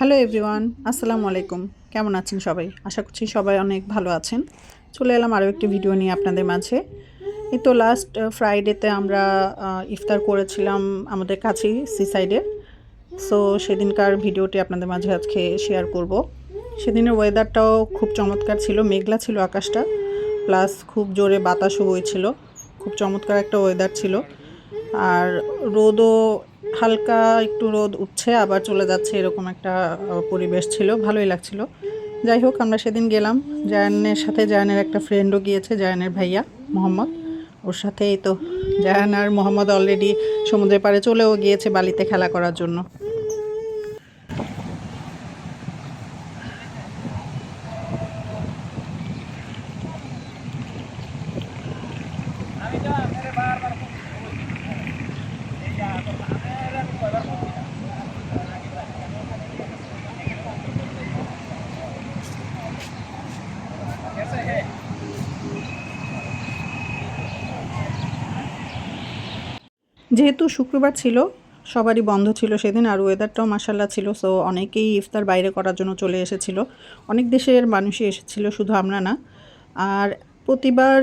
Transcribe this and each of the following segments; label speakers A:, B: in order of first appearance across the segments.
A: Hello everyone, আসসালামু আলাইকুম। কেমন আছেন সবাই? আশা করছি সবাই অনেক ভালো আছেন। চলে এলাম আরও একটি ভিডিও নিয়ে আপনাদের মাঝে। এই তো লাস্ট ফ্রাইডেতে আমরা ইফতার করেছিলাম আমাদের কাছেই সি সাইডে। সো সেদিনকার ভিডিওটি আপনাদের মাঝে আজকে শেয়ার করব। সেদিনের ওয়েদারটাও খুব চমৎকার ছিল, মেঘলা ছিল আকাশটা, প্লাস খুব জোরে বাতাসও বইছিল। খুব চমৎকার একটা ওয়েদার ছিল। আর রোদও হালকা একটু রোদ উঠছে আবার চলে যাচ্ছে, এরকম একটা পরিবেশ ছিল, ভালোই লাগছিল। যাই হোক, আমরা সেদিন গেলাম জায়ানের সাথে। জায়ানের একটা ফ্রেন্ডও গিয়েছে, জায়ানের ভাইয়া মোহাম্মদ, ওর সাথেই তো জায়ান আর মোহাম্মদ অলরেডি সমুদ্রের পাড়ে চলেও গিয়েছে বালিতে খেলা করার জন্য। যেহেতু শুক্রবার ছিল, সবারই বন্ধ ছিল সেদিন, আর ওয়েদারটাও মাশাল্লাহ ছিল। সো অনেকেই ইফতার বাইরে করার জন্য চলে এসেছিল। অনেক দেশের মানুষই এসেছিল, শুধু আমরা না। আর প্রতিবার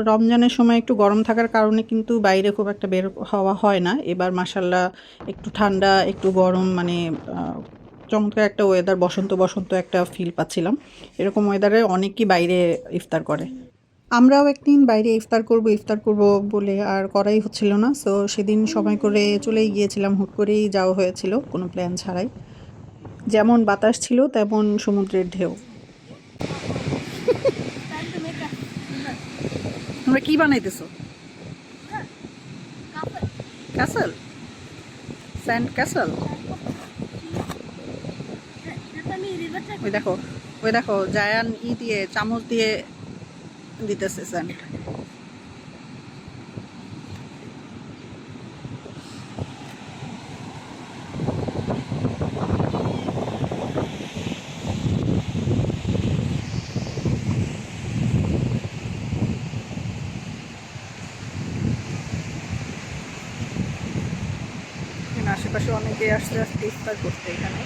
A: রমজানের সময় একটু গরম থাকার কারণে কিন্তু বাইরে খুব একটা বের হওয়া হয় না। এবার মাশাল্লাহ একটু ঠান্ডা একটু গরম, মানে চমৎকার একটা ওয়েদার, বসন্ত বসন্ত একটা ফিল পাচ্ছিলাম। এরকম ওয়েদারে অনেকেই বাইরে ইফতার করে। আমরাও একদিন বাইরে ইফতার করব বলে আর করাই হচ্ছিল না। সো সেদিন সময় করে চলেই গিয়েছিলাম, হুট করেই যাওয়া হয়েছিল কোনো প্ল্যান ছাড়াই। যেমন বাতাস ছিল তেমন সমুদ্রের ঢেউ। তোমরা কি বানাইতেছো? Castle, sand castle. ওই দেখো জায়ান দিয়ে চামচ দিয়ে দিতেছে স্যান্ড। আশেপাশে অনেকে আসতে আসতে ইফতার করতে এখানে।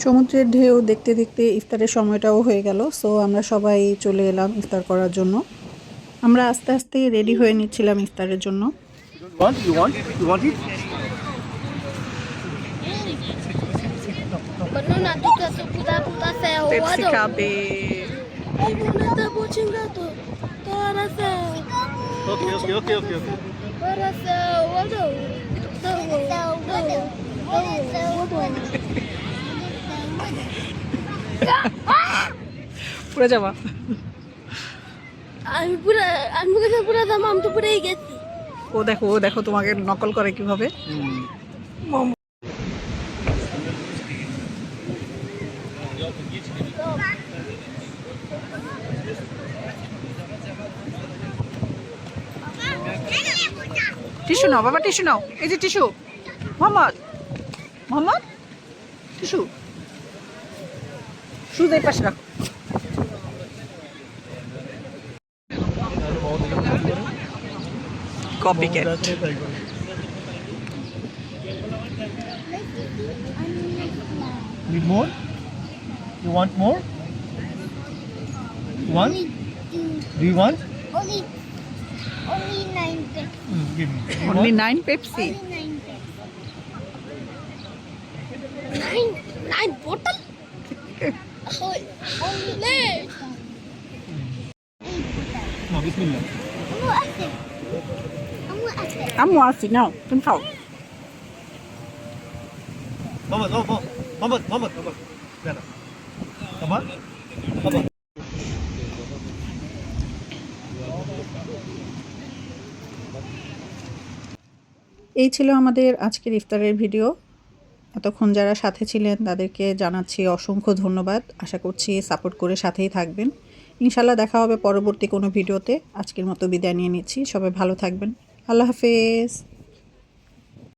A: সমুদ্রের ঢেউ দেখতে দেখতে ইফতারের সময়টাও হয়ে গেল। সো আমরা সবাই চলে এলাম ইফতার করার জন্য। আমরা আস্তে আস্তে রেডি হয়ে নিচ্ছিলাম ইফতারের জন্য। পেপসি খাবে। পুরো যাবা? আমি তো পুরাই গেছি। ও দেখো তোমাকে নকল করে কিভাবে। টিস্যু নাও বাবা, টিস্যু নাও, এই যে টিস্যু। মোহাম্মদ টিস্যু, শুধু এই পাশে রাখো। Copycat.
B: Need more? You want more? One? Do you want?
C: Only 9 Pepsi.
B: Give me. You
A: Only
B: want?
A: 9 Pepsi.
C: Only 9 Pepsi. 9 bottle? Only.
B: No, Bismillah.
A: আম্মু আসি, নাও তুমি খাও।
B: Muhammad. There. Come on.
A: এই ছিল আমাদের আজকের ইফতারের ভিডিও। এতক্ষণ যারা সাথে ছিলেন তাদেরকে জানাচ্ছি অসংখ্য ধন্যবাদ। আশা করছি সাপোর্ট করে সাথেই থাকবেন। ইনশাল্লাহ দেখা হবে পরবর্তী কোনো ভিডিওতে। আজকের মতো বিদায় নিয়ে নিচ্ছি। সবাই ভালো থাকবেন। আল্লাহ হাফেজ।